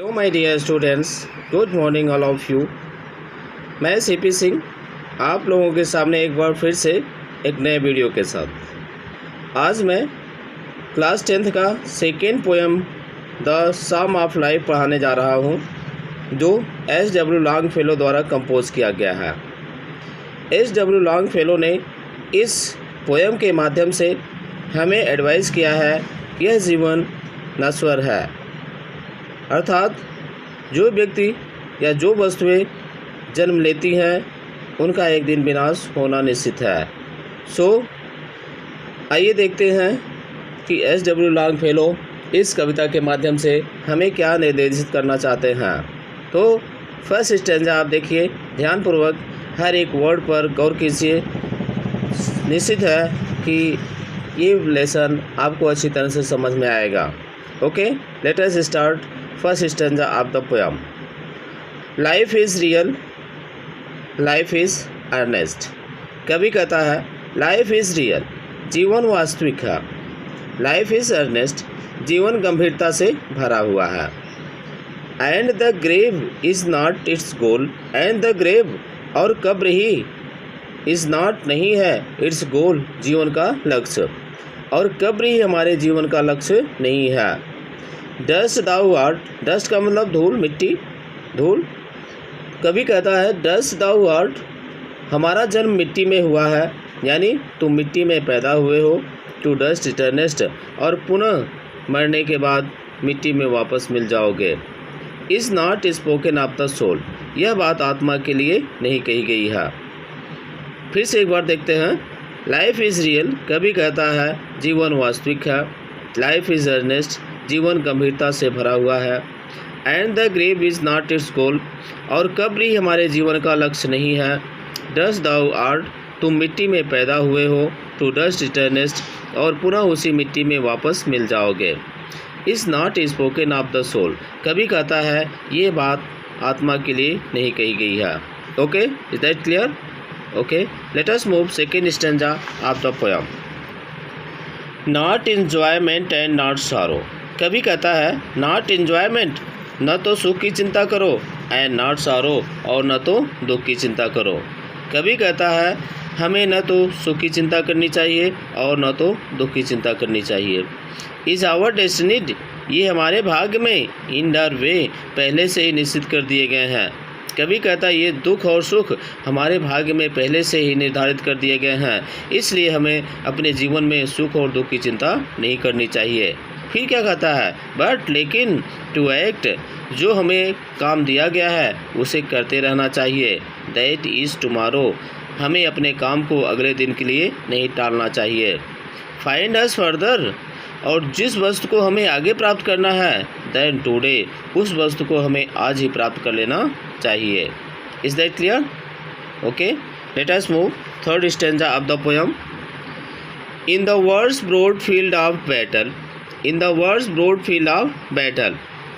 Hello my dear students, good morning all of you. मैं CP Singh आप लोगों के सामने एक बार फिर से एक नए वीडियो के साथ। आज मैं क्लास 10th का second poem the psalm of life पढ़ाने जा रहा हूँ, जो एस.डब्ल्यू. लॉन्गफेलो द्वारा कंपोज किया गया है। एस.डब्ल्यू. लॉन्गफेलो ने इस पोएम के माध्यम से हमें एडवाइस किया है, यह जीवन नश्वर है, अर्थात जो व्यक्ति या जो वस्तुएं जन्म लेती हैं उनका एक दिन विनाश होना निश्चित है। आइए देखते हैं कि एस.डब्ल्यू. लॉन्गफेलो इस कविता के माध्यम से हमें क्या निर्देशित करना चाहते हैं। तो फर्स्ट स्टैंजा आप देखिए, ध्यानपूर्वक हर एक वर्ड पर गौर कीजिए। निश्चित है कि ये लेसन आपको अच्छी तरह से समझ में आएगा। Okay, let us start first stanza of the poem. Life is real, life is earnest. कवि कहता है लाइफ इज़ रियल, जीवन वास्तविक है। लाइफ इज़ अर्नेस्ट, जीवन गंभीरता से भरा हुआ है। And the grave is not its goal, and the grave और कब्र ही इज़ नॉट नहीं है इट्स गोल, जीवन का लक्ष्य, और कब्र ही हमारे जीवन का लक्ष्य नहीं है। डस्ट दाउ आर्ट, डस्ट का मतलब धूल, मिट्टी, धूल। कभी कहता है डस्ट दाउ आर्ट, हमारा जन्म मिट्टी में हुआ है, यानी तुम मिट्टी में पैदा हुए हो। टू डस्ट इटर्नेस्ट, और पुनः मरने के बाद मिट्टी में वापस मिल जाओगे। Is not spoken of the soul, यह बात आत्मा के लिए नहीं कही गई है। फिर से एक बार देखते हैं। लाइफ इज़ रियल, कभी कहता है जीवन वास्तविक है। लाइफ इज़ अर्नेस्ट, जीवन गंभीरता से भरा हुआ है। And the grave is not its goal, और कब्र ही हमारे जीवन का लक्ष्य नहीं है। डस्ट दाउ आर्ट, तुम मिट्टी में पैदा हुए हो। टू डस्ट इटर्नेस्ट, और पुनः उसी मिट्टी में वापस मिल जाओगे। Is not spoken of the soul, कभी कहता है ये बात आत्मा के लिए नहीं कही गई है। Okay, is that clear? Okay, let us move second stanza of the poem. Not enjoyment and not sorrow, कभी कहता है नॉट एन्जॉयमेंट, न तो सुख की चिंता करो, एंड नॉट सॉरो, और न तो दुख की चिंता करो। कभी कहता है हमें न तो सुख की चिंता करनी चाहिए और न तो दुख की चिंता करनी चाहिए। इज़ आवर डेस्टिनीड, ये हमारे भाग्य में, इन डर वे, पहले से ही निश्चित कर दिए गए हैं। कभी कहता है ये दुख और सुख हमारे भाग्य में पहले से ही निर्धारित कर दिए गए हैं, इसलिए हमें अपने जीवन में सुख और दुख की चिंता नहीं करनी चाहिए। फिर क्या कहता है बट लेकिन टू एक्ट, जो हमें काम दिया गया है उसे करते रहना चाहिए। दैट इज़ टुमारो, हमें अपने काम को अगले दिन के लिए नहीं टालना चाहिए। फाइंड अस फर्दर, और जिस वस्तु को हमें आगे प्राप्त करना है, देन टुडे, उस वस्तु को हमें आज ही प्राप्त कर लेना चाहिए। Is that clear? Okay, let us move third stanza of the poem. In the world's broad field of battle, in the world's broad field of battle,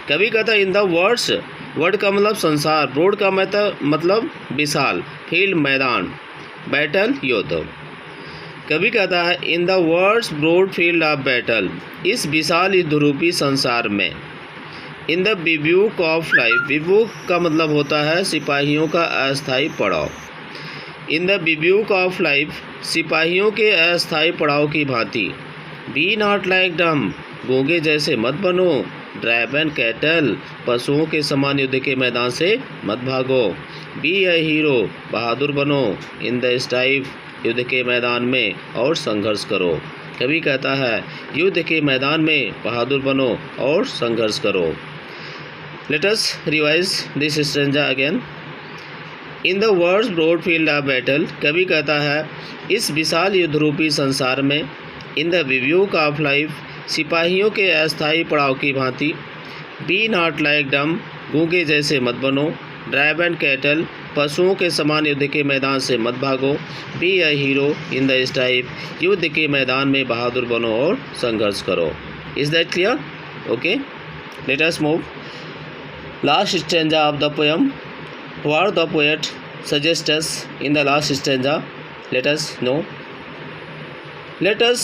कभी कहता है इन द वर्ड्स, वर्ड का मतलब संसार, ब्रॉड का मतलब विशाल, field मैदान, battle युद्ध। कभी कहता है in the world's broad field of battle, इस विशाल युद्धरूपी संसार में। In the bivouac of life, bivouac का मतलब होता है सिपाहियों का अस्थायी पड़ाव। In the bivouac of life, सिपाहियों के अस्थायी पड़ाव की भांति। बी नॉट लाइक डम, गूंगे जैसे मत बनो। ड्राइव एंड कैटल, पशुओं के समान युद्ध के मैदान से मत भागो। बी ए हीरो, बहादुर बनो। इन द स्ट्राइफ, युद्ध के मैदान में और संघर्ष करो। कभी कहता है युद्ध के मैदान में बहादुर बनो और संघर्ष करो। Let us revise this stanza again. In the world's broad field of battle, कभी कहता है इस विशाल युद्धरूपी संसार में। In the bivouac of life, सिपाहियों के अस्थायी पड़ाव की भांति। बी नॉट लाइक डम, गूंगे जैसे मत बनो। ड्राइव एंड कैटल, पशुओं के समान युद्ध के मैदान से मत भागो। Be a hero in the strife, युद्ध के मैदान में बहादुर बनो और संघर्ष करो। Is that clear? Okay, let us move last stanza of the poem. What the poet suggest us in the last stanza, let us know. Let us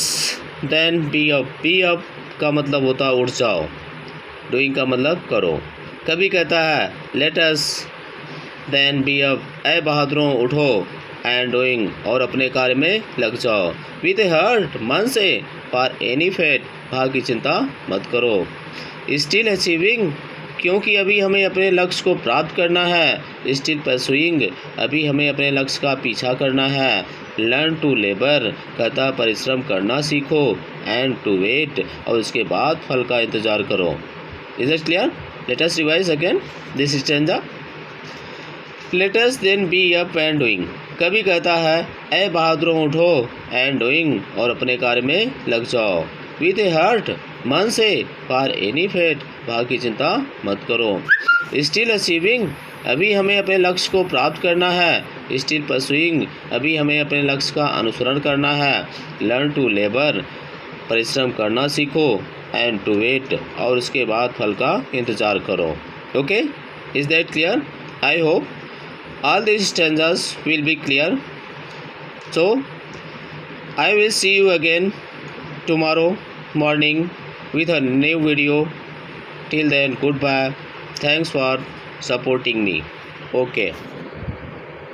then be up, be up का मतलब होता है उठ जाओ। Doing का मतलब करो। कभी कहता है let us then be up, ए बहादुरों उठो, एंड डूइंग, और अपने कार्य में लग जाओ, विद ए हार्ट, मन से, फॉर एनी फेट, भाग की चिंता मत करो, स्टिल अचीविंग, क्योंकि अभी हमें अपने लक्ष्य को प्राप्त करना है, स्टिल परसुइंग, अभी हमें अपने लक्ष्य का पीछा करना है, लर्न टू लेबर, कहता परिश्रम करना सीखो, एंड टू वेट, और उसके बाद फल का इंतजार करो। Is it clear? Let us revise again this stanza. Let us then be up and doing, कभी कहता है ए बहादुरों उठो, एंड डूइंग, और अपने कार्य में लग जाओ, विद ए हार्ट, मन से, फॉर एनी फेट, भाग की चिंता मत करो, स्टिल अचीविंग, अभी हमें अपने लक्ष्य को प्राप्त करना है, स्टिल परसुइंग, अभी हमें अपने लक्ष्य का अनुसरण करना है, लर्न टू लेबर, परिश्रम करना सीखो, एंड टू वेट, और उसके बाद फल का इंतजार करो। Okay, is that clear? I hope all these stanzas will be clear. So I will see you again tomorrow morning with a new video. Till then, goodbye. Thanks for supporting me. Okay.